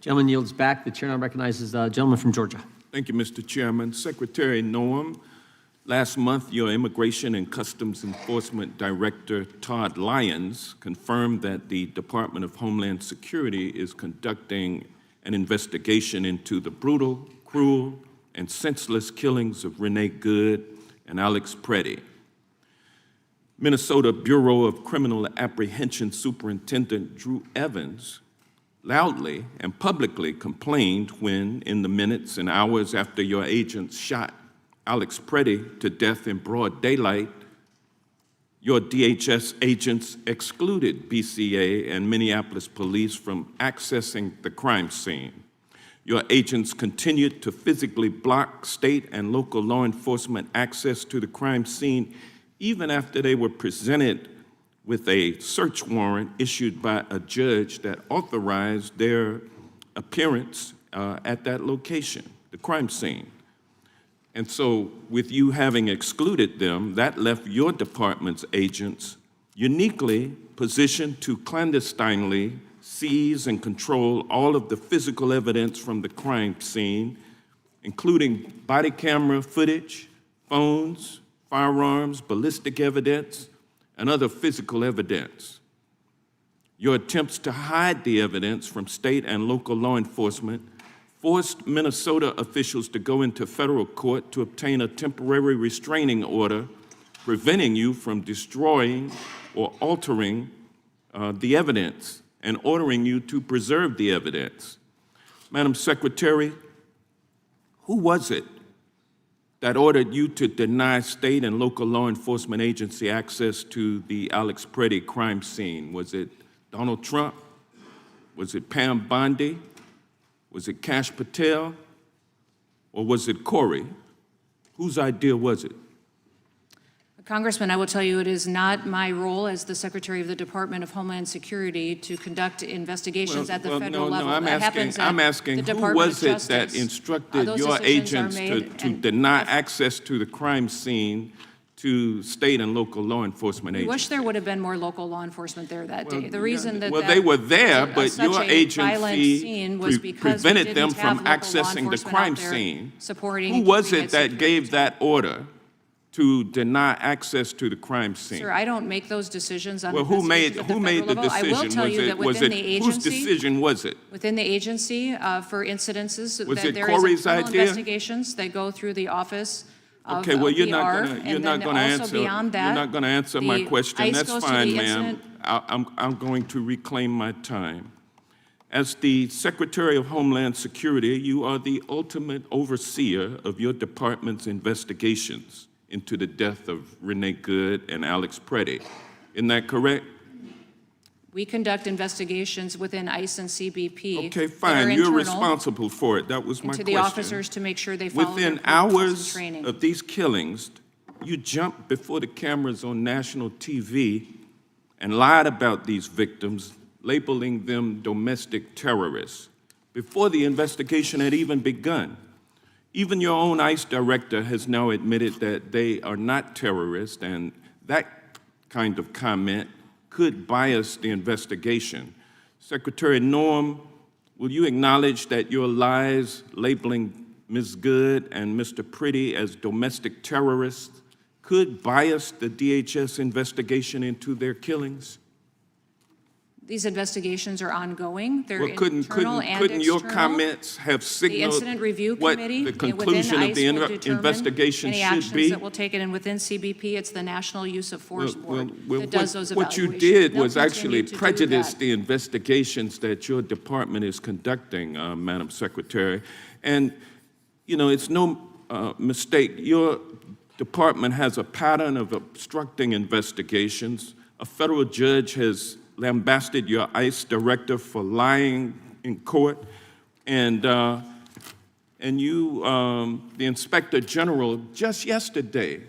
Gentleman yields back. The chair now recognizes the gentleman from Georgia. Thank you, Mr. Chairman. Secretary Noem, last month your Immigration and Customs Enforcement Director, Todd Lyons, confirmed that the Department of Homeland Security is conducting an investigation into the brutal, cruel, and senseless killings of Renee Good and Alex Pretti. Minnesota Bureau of Criminal Apprehension Superintendent Drew Evans loudly and publicly complained when, in the minutes and hours after your agents shot Alex Pretti to death in broad daylight, your DHS agents excluded BCA and Minneapolis police from accessing the crime scene. Your agents continued to physically block state and local law enforcement access to the crime scene even after they were presented with a search warrant issued by a judge that authorized their appearance at that location, the crime scene. And so, with you having excluded them, that left your department's agents uniquely positioned to clandestinely seize and control all of the physical evidence from the crime scene, including body camera footage, phones, firearms, ballistic evidence, and other physical evidence. Your attempts to hide the evidence from state and local law enforcement forced Minnesota officials to go into federal court to obtain a temporary restraining order preventing you from destroying or altering the evidence and ordering you to preserve the evidence. Madam Secretary, who was it that ordered you to deny state and local law enforcement agency access to the Alex Pretti crime scene? Was it Donald Trump? Was it Pam Bondi? Was it Kash Patel? Or was it Corey? Whose idea was it? Congressman, I will tell you it is not my role as the Secretary of the Department of Homeland Security to conduct investigations at the federal level. I'm asking who was it that instructed your agents to deny access to the crime scene to state and local law enforcement agencies? I wish there would have been more local law enforcement there that day. The reason that they were there, but your agency prevented them from accessing the crime scene. Who was it that gave that order to deny access to the crime scene? Sir, I don't make those decisions on who made the decision? I will tell you that within the agency, whose decision was it? Within the agency, for incidences, was that it there Corey's is internal idea? Investigations that go through the office of okay, well, you're PR, not going to answer. You're not going to answer my question. That's fine, ma'am. I'm going to reclaim my time. As the Secretary of Homeland Security, you are the ultimate overseer of your department's investigations into the death of Renee Good and Alex Pretti. Isn't that correct? We conduct investigations within ICE and CBP. Okay, fine. You're responsible for it. That was my question. To the officers to make sure they follow within hours of these killings, you jumped before the cameras on national TV and lied about these victims, labeling them domestic terrorists, before the investigation had even begun. Even your own ICE director has now admitted that they are not terrorists, and that kind of comment could bias the investigation. Secretary Noem, will you acknowledge that your lies labeling Ms. Good and Mr. Pretti as domestic terrorists could bias the DHS investigation into their killings? These investigations are ongoing. They're couldn't your comments have signaled the Incident Review what Committee the conclusion of the investigation any should actions be? that will take it, and within CBP, it's the National Use of Force Board that does those evaluations. What you did was actually prejudice the investigations that your department is conducting, Madam Secretary. And, you know, it's no mistake. Your department has a pattern of obstructing investigations. A federal judge has lambasted your ICE director for lying in court, and you, the Inspector General, just yesterday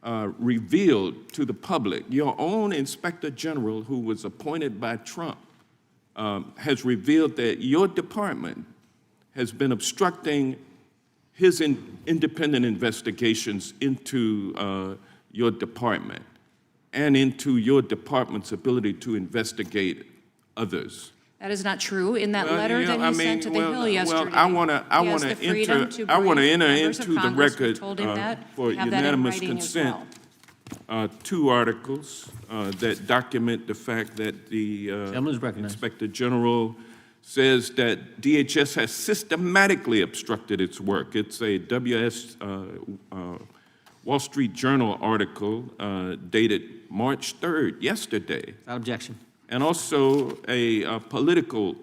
revealed to the public, your own Inspector General, who was appointed by Trump, has revealed that your department has been obstructing his independent investigations into your department and into your department's ability to investigate others. That is not true. In that Well, letter you know, that he sent to the Hill yesterday, Well, I want to he has the freedom to brief enter members of into the Congress. We record told him that. for We have that in unanimous writing as consent, well. 2 articles that document the fact that the Gentleman is recognized. Inspector General says that DHS has systematically obstructed its work. It's a Wall Street Journal article dated March 3rd, yesterday. Without objection. And also a Politico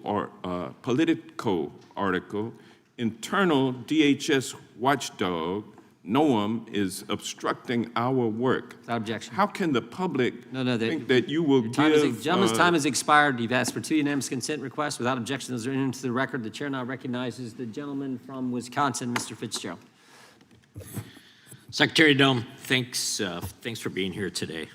article, internal DHS watchdog, Noem, is obstructing our work. Without objection. How can the public No, think that you will give... Gentleman's time has expired. You've asked for 2 unanimous consent requests. Without objection, those are entered into the record. The chair now recognizes the gentleman from Wisconsin, Mr. Fitzgerald. Secretary Noem, thanks for being here today.